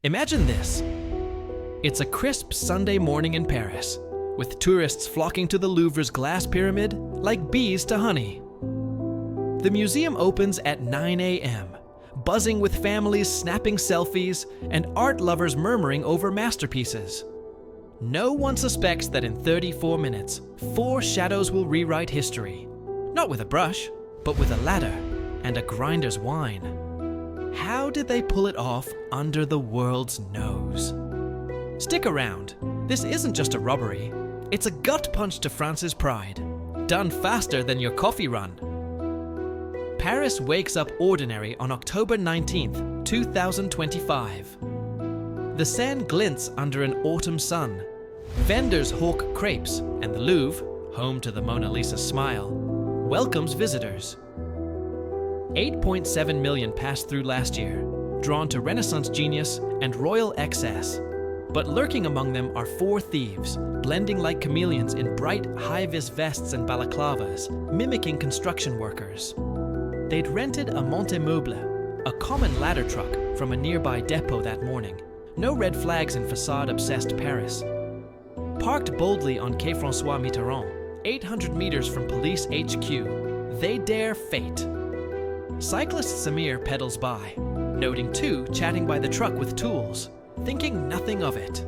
Imagine this. It's a crisp Sunday morning in Paris, with tourists flocking to the Louvre's glass pyramid like bees to honey. The museum opens at 9 a.m., buzzing with families snapping selfies and art lovers murmuring over masterpieces. No one suspects that in 34 minutes, 4 shadows will rewrite history. Not with a brush, but with a ladder and a grinder's wine. How did they pull it off under the world's nose? Stick around. This isn't just a robbery. It's a gut punch to France's pride, done faster than your coffee run. Paris wakes up ordinary on October 19th, 2025. The Seine glints under an autumn sun. Vendors hawk crepes, and the Louvre, home to the Mona Lisa's smile, welcomes visitors. 8.7 million passed through last year, drawn to Renaissance genius and royal excess. But lurking among them are 4 thieves, blending like chameleons in bright, high-vis vests and balaclavas, mimicking construction workers. They'd rented a monte-meuble, a common ladder truck, from a nearby depot that morning. No red flags in facade-obsessed Paris. Parked boldly on Quai François Mitterrand, 800 meters from police HQ, they dare fate. Cyclist Samir pedals by, noting 2 chatting by the truck with tools, thinking nothing of it.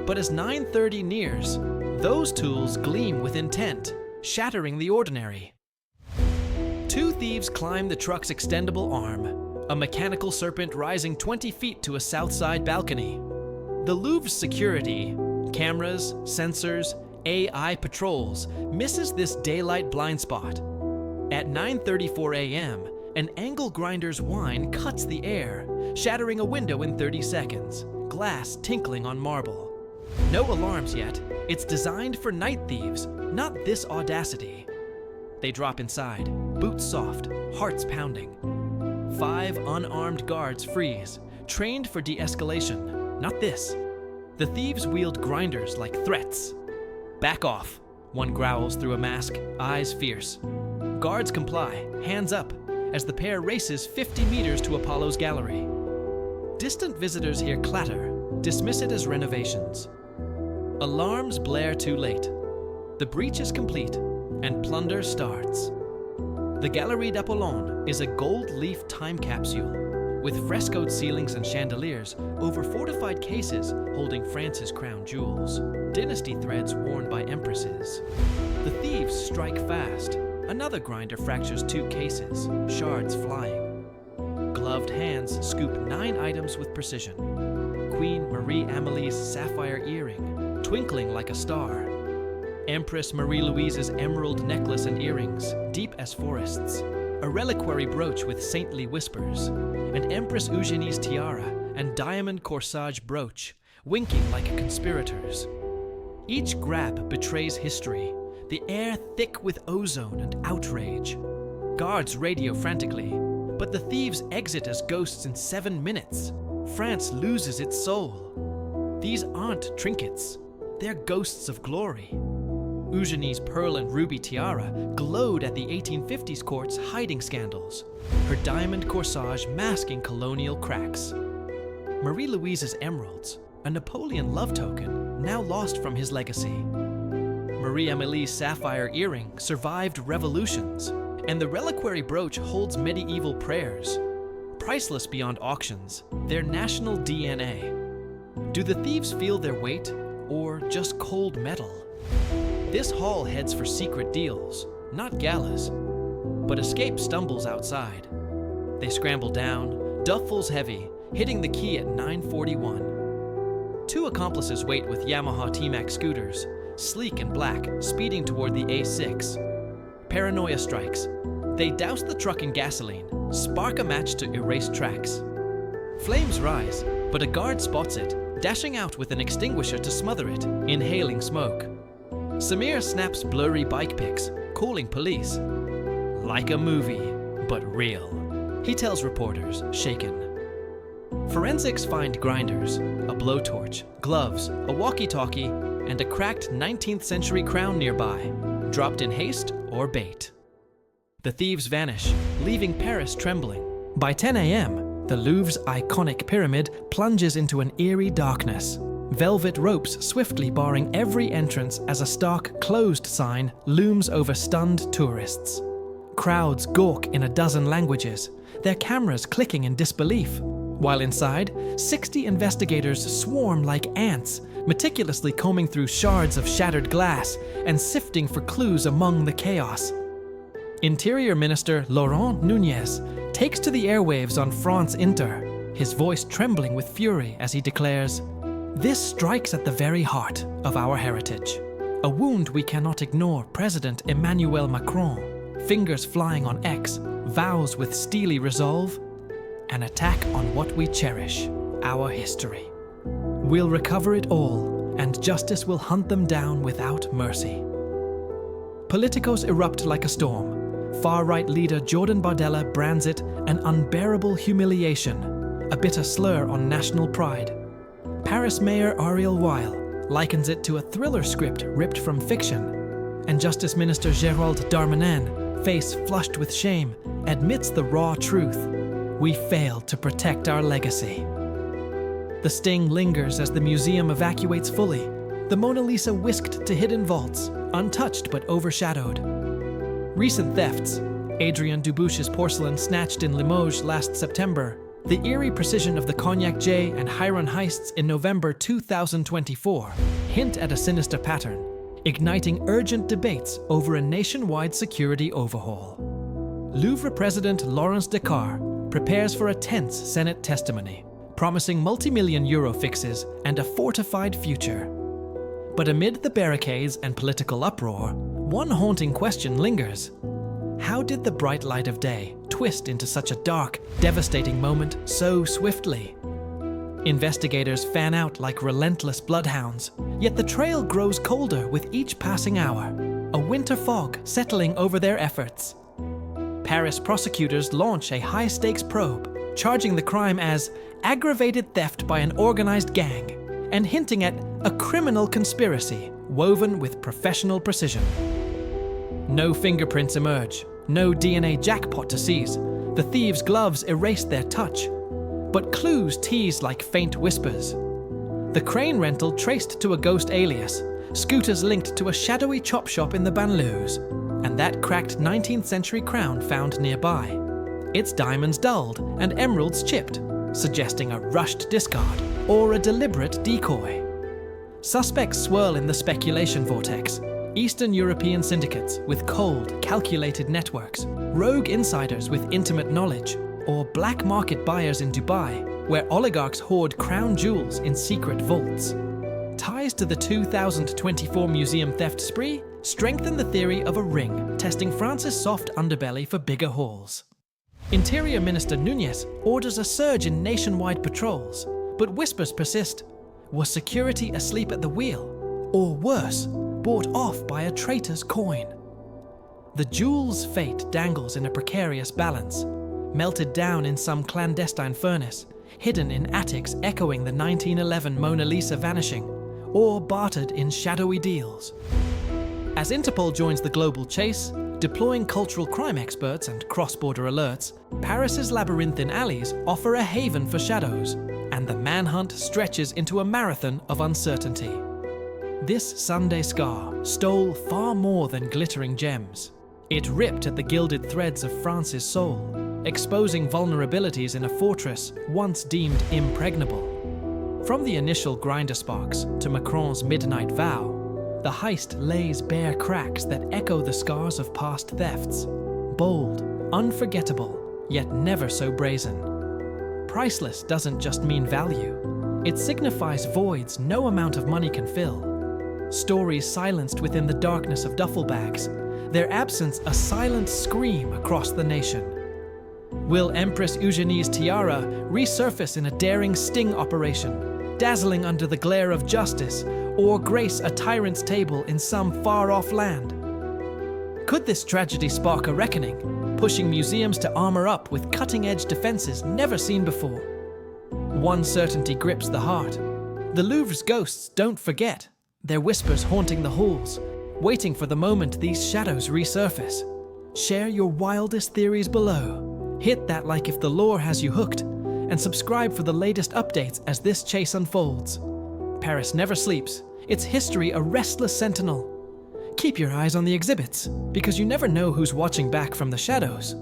But as 9:30 nears, those tools gleam with intent, shattering the ordinary. 2 thieves climb the truck's extendable arm, a mechanical serpent rising 20 feet to a south side balcony. The Louvre's security, cameras, sensors, AI patrols, misses this daylight blind spot. At 9:34 a.m., an angle grinder's whine cuts the air, shattering a window in 30 seconds, glass tinkling on marble. No alarms yet. It's designed for night thieves, not this audacity. They drop inside, boots soft, hearts pounding. 5 unarmed guards freeze, trained for de-escalation, not this. The thieves wield grinders like threats. Back off, one growls through a mask, eyes fierce. Guards comply, hands up, as the pair races 50 meters to Apollo's gallery. Distant visitors hear clatter, dismiss it as renovations. Alarms blare too late. The breach is complete, and plunder starts. The Galerie d'Apollon is a gold leaf time capsule, with frescoed ceilings and chandeliers over fortified cases holding France's crown jewels, dynasty threads worn by empresses. The thieves strike fast. Another grinder fractures 2 cases, shards flying. Gloved hands scoop 9 items with precision. Queen Marie-Amelie's sapphire earring, twinkling like a star. Empress Marie-Louise's emerald necklace and earrings, deep as forests. A reliquary brooch with saintly whispers. And Empress Eugénie's tiara and diamond corsage brooch, winking like conspirators. Each grab betrays history, the air thick with ozone and outrage. Guards radio frantically, but the thieves exit as ghosts in 7 minutes. France loses its soul. These aren't trinkets, they're ghosts of glory. Eugénie's pearl and ruby tiara glowed at the 1850s court's hiding scandals, her diamond corsage masking colonial cracks. Marie-Louise's emeralds, a Napoleon love token, now lost from his legacy. Marie-Amelie's sapphire earring survived revolutions, and the reliquary brooch holds medieval prayers. Priceless beyond auctions, their national DNA. Do the thieves feel their weight, or just cold metal? This haul heads for secret deals, not galas. But escape stumbles outside. They scramble down, duffels heavy, hitting the quay at 9:41. 2 accomplices wait with Yamaha T-Max scooters, sleek and black, speeding toward the A6. Paranoia strikes. They douse the truck in gasoline, spark a match to erase tracks. Flames rise, but a guard spots it, dashing out with an extinguisher to smother it, inhaling smoke. Samir snaps blurry bike pics, calling police. Like a movie, but real, he tells reporters, shaken. Forensics find grinders, a blowtorch, gloves, a walkie-talkie, and a cracked 19th century crown nearby, dropped in haste or bait. The thieves vanish, leaving Paris trembling. By 10 a.m., The Louvre's iconic pyramid plunges into an eerie darkness. Velvet ropes swiftly barring every entrance as a stark closed sign looms over stunned tourists. Crowds gawk in a dozen languages, their cameras clicking in disbelief. While inside, 60 investigators swarm like ants, meticulously combing through shards of shattered glass and sifting for clues among the chaos. Interior Minister Laurent Nunez takes to the airwaves on France Inter, his voice trembling with fury as he declares, "This strikes at the very heart of our heritage. A wound we cannot ignore. President Emmanuel Macron, fingers flying on X, vows with steely resolve, an attack on what we cherish, our history. We'll recover it all, and justice will hunt them down without mercy." Politicos erupt like a storm. Far-right leader Jordan Bardella brands it an unbearable humiliation, a bitter slur on national pride. Paris Mayor Ariel Weil likens it to a thriller script ripped from fiction, and Justice Minister Gérald Darmanin, face flushed with shame, admits the raw truth. We failed to protect our legacy. The sting lingers as the museum evacuates fully, the Mona Lisa whisked to hidden vaults, untouched but overshadowed. Recent thefts, Adrien Dubouche's porcelain snatched in Limoges last September, the eerie precision of the Cognac J and Hiron heists in November 2024 hint at a sinister pattern, igniting urgent debates over a nationwide security overhaul. Louvre President Laurence Descartes prepares for a tense Senate testimony, promising multi-million euro fixes and a fortified future. But amid the barricades and political uproar, one haunting question lingers. How did the bright light of day twist into such a dark, devastating moment so swiftly? Investigators fan out like relentless bloodhounds, yet the trail grows colder with each passing hour, a winter fog settling over their efforts. Paris prosecutors launch a high-stakes probe, charging the crime as aggravated theft by an organized gang, and hinting at a criminal conspiracy woven with professional precision. No fingerprints emerge, no DNA jackpot to seize. The thieves' gloves erase their touch, but clues tease like faint whispers. The crane rental traced to a ghost alias, scooters linked to a shadowy chop shop in the banlieues, and that cracked 19th century crown found nearby. Its diamonds dulled and emeralds chipped, suggesting a rushed discard or a deliberate decoy. Suspects swirl in the speculation vortex. Eastern European syndicates with cold, calculated networks, rogue insiders with intimate knowledge, or black market buyers in Dubai, where oligarchs hoard crown jewels in secret vaults. Ties to the 2024 museum theft spree strengthen the theory of a ring testing France's soft underbelly for bigger hauls. Interior Minister Nunez orders a surge in nationwide patrols, but whispers persist. Was security asleep at the wheel? Or worse, bought off by a traitor's coin? The jewel's fate dangles in a precarious balance, melted down in some clandestine furnace, hidden in attics echoing the 1911 Mona Lisa vanishing, or bartered in shadowy deals. As Interpol joins the global chase, deploying cultural crime experts and cross-border alerts, Paris's labyrinthine alleys offer a haven for shadows, and the manhunt stretches into a marathon of uncertainty. This Sunday scar stole far more than glittering gems. It ripped at the gilded threads of France's soul, exposing vulnerabilities in a fortress once deemed impregnable. From the initial grinder sparks to Macron's midnight vow, the heist lays bare cracks that echo the scars of past thefts. Bold, unforgettable, yet never so brazen. Priceless doesn't just mean value. It signifies voids no amount of money can fill. Stories silenced within the darkness of duffel bags, their absence a silent scream across the nation. Will Empress Eugénie's tiara resurface in a daring sting operation, dazzling under the glare of justice, or grace a tyrant's table in some far-off land? Could this tragedy spark a reckoning, pushing museums to armor up with cutting-edge defenses never seen before? One certainty grips the heart. The Louvre's ghosts don't forget, their whispers haunting the halls, waiting for the moment these shadows resurface. Share your wildest theories below. Hit that like if the lore has you hooked, and subscribe for the latest updates as this chase unfolds. Paris never sleeps, its history a restless sentinel. Keep your eyes on the exhibits, because you never know who's watching back from the shadows.